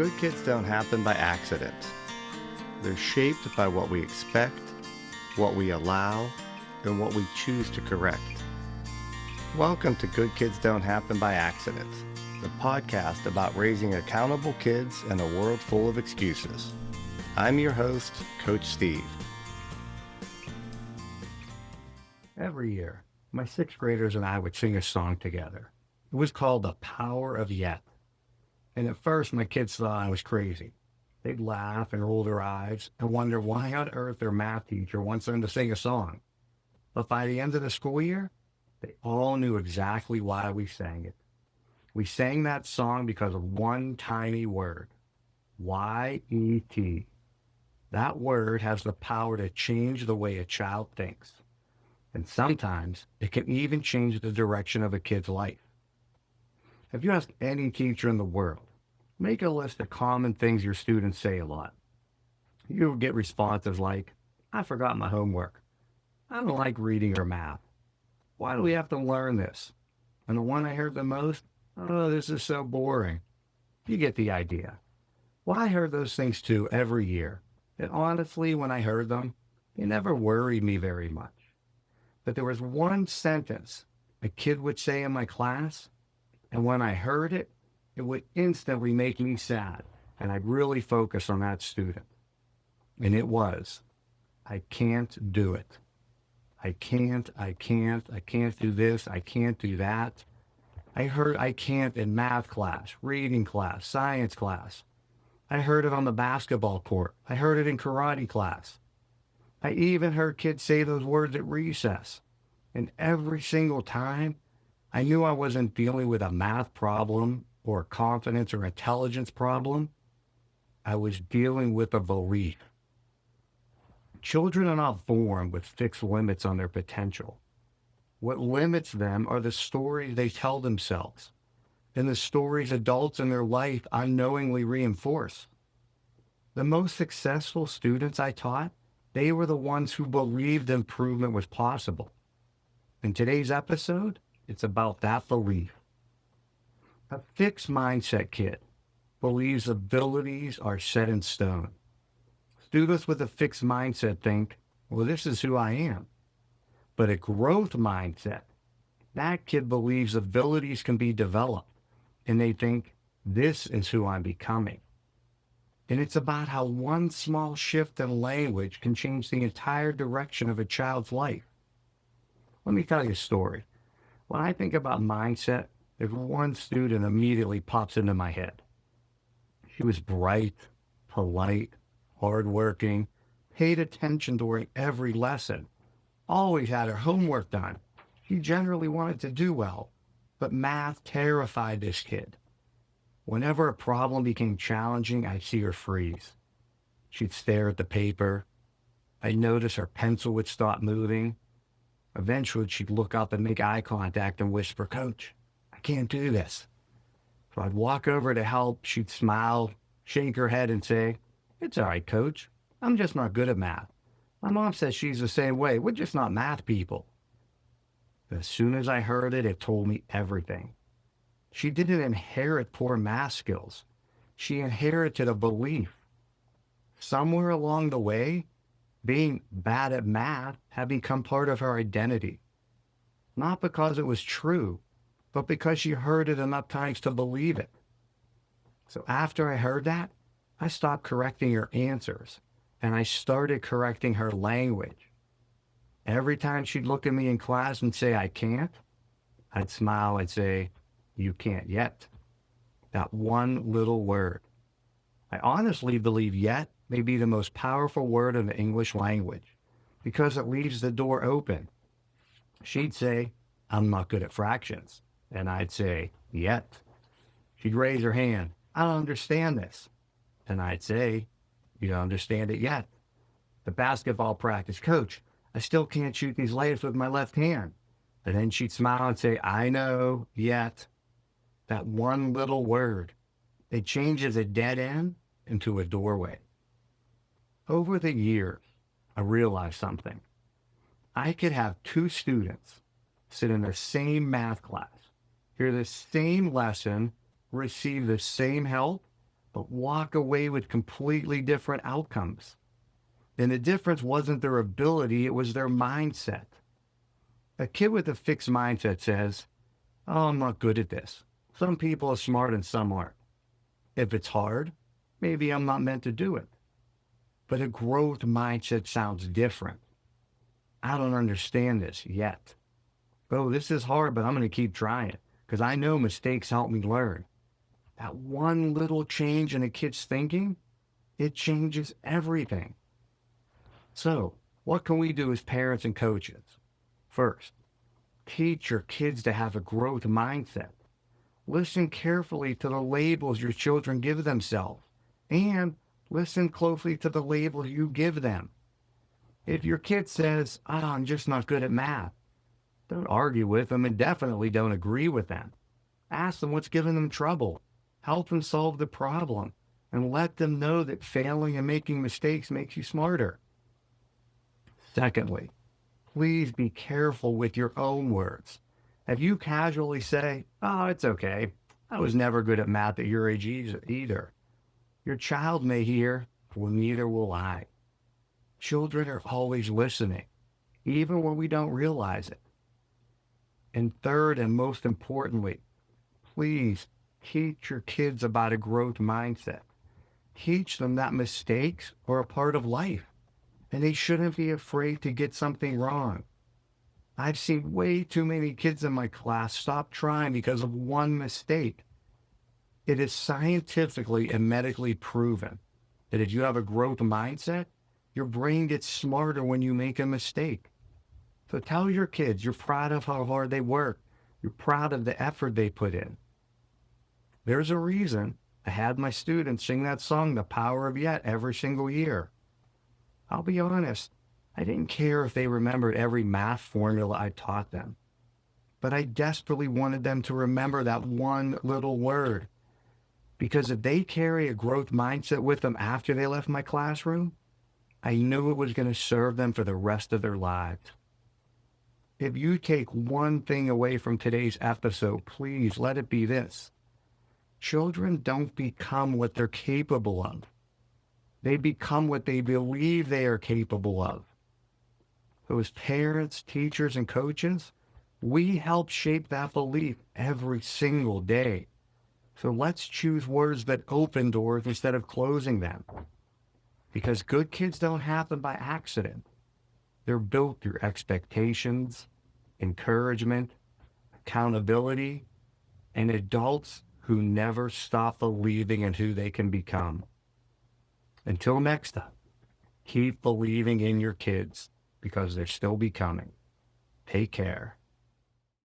Good kids don't happen by accident. They're shaped by what we expect, what we allow, and what we choose to correct. Welcome to Good Kids Don't Happen by Accident, the podcast about raising accountable kids in a world full of excuses. I'm your host, Coach Steve. Every year, my sixth graders and I would sing a song together. It was called The Power of Yet. And at first, my kids thought I was crazy. They'd laugh and roll their eyes and wonder why on earth their math teacher wants them to sing a song. But by the end of the school year, they all knew exactly why we sang it. We sang that song because of one tiny word, Y-E-T. That word has the power to change the way a child thinks. And sometimes it can even change the direction of a kid's life. If you ask any teacher in the world, make a list of common things your students say a lot. You'll get responses like, I forgot my homework. I don't like reading or math. Why do we have to learn this? And the one I heard the most, oh, this is so boring. You get the idea. Well, I heard those things too every year. And honestly, when I heard them, it never worried me very much. But there was one sentence a kid would say in my class, and when I heard it, it would instantly make me sad, and I'd really focus on that student. And it was, I can't do it. I can't do this, I can't do that. I heard I can't in math class, reading class, science class. I heard it on the basketball court. I heard it in karate class. I even heard kids say those words at recess. And every single time, I knew I wasn't dealing with a math problem or a confidence or intelligence problem. I was dealing with a belief. Children are not born with fixed limits on their potential. What limits them are the stories they tell themselves and the stories adults in their life unknowingly reinforce. The most successful students I taught, they were the ones who believed improvement was possible. In today's episode, it's about that belief. A fixed mindset kid believes abilities are set in stone. Students with a fixed mindset think, well, this is who I am. But a growth mindset, that kid believes abilities can be developed, and they think, this is who I'm becoming. And it's about how one small shift in language can change the entire direction of a child's life. Let me tell you a story. When I think about mindset, there's one student immediately pops into my head. She was bright, polite, hardworking, paid attention during every lesson, always had her homework done. She generally wanted to do well, but math terrified this kid. Whenever a problem became challenging, I'd see her freeze. She'd stare at the paper. I'd notice her pencil would stop moving. Eventually, she'd look up and make eye contact and whisper, Coach, I can't do this. So I'd walk over to help. She'd smile, shake her head and say, it's all right, Coach. I'm just not good at math. My mom says she's the same way. We're just not math people. As soon as I heard it, it told me everything. She didn't inherit poor math skills. She inherited a belief. Somewhere along the way, being bad at math had become part of her identity. Not because it was true, but because she heard it enough times to believe it. So after I heard that, I stopped correcting her answers, and I started correcting her language. Every time she'd look at me in class and say, I can't, I'd smile and say, you can't yet. That one little word. I honestly believe yet may be the most powerful word in the English language because it leaves the door open. She'd say, I'm not good at fractions. And I'd say, yet. She'd raise her hand. I don't understand this. And I'd say, you don't understand it yet. The basketball practice, Coach, I still can't shoot these layups with my left hand. And then she'd smile and say, I know, yet. That one little word, it changes a dead end into a doorway. Over the years, I realized something. I could have two students sit in the same math class, hear the same lesson, receive the same help, but walk away with completely different outcomes. And the difference wasn't their ability, it was their mindset. A kid with a fixed mindset says, "Oh, I'm not good at this. Some people are smart and some aren't. If it's hard, maybe I'm not meant to do it." But a growth mindset sounds different. "I don't understand this yet. Oh, this is hard, but I'm going to keep trying because I know mistakes help me learn." That one little change in a kid's thinking, it changes everything. So, what can we do as parents and coaches? First, teach your kids to have a growth mindset. Listen carefully to the labels your children give themselves, and listen closely to the labels you give them. If your kid says, "Oh, I'm just not good at math," don't argue with them and definitely don't agree with them. Ask them what's giving them trouble. Help them solve the problem and let them know that failing and making mistakes makes you smarter. Secondly, please be careful with your own words. If you casually say, "Oh, it's okay. I was never good at math at your age either," your child may hear, "Well, neither will I." Children are always listening, even when we don't realize it. And third, and most importantly, please teach your kids about a growth mindset. Teach them that mistakes are a part of life and they shouldn't be afraid to get something wrong. I've seen way too many kids in my class stop trying because of one mistake. It is scientifically and medically proven that if you have a growth mindset, your brain gets smarter when you make a mistake. So tell your kids you're proud of how hard they work. You're proud of the effort they put in. There's a reason I had my students sing that song, "The Power of Yet," every single year. I'll be honest, I didn't care if they remembered every math formula I taught them, but I desperately wanted them to remember that one little word. Because if they carry a growth mindset with them after they left my classroom, I knew it was going to serve them for the rest of their lives. If you take one thing away from today's episode, please let it be this. Children don't become what they're capable of. They become what they believe they are capable of. So as parents, teachers, and coaches, we help shape that belief every single day. So let's choose words that open doors instead of closing them. Because good kids don't happen by accident. They're built through expectations, encouragement, accountability, and adults who never stop believing in who they can become. Until next time, keep believing in your kids because they're still becoming. Take care.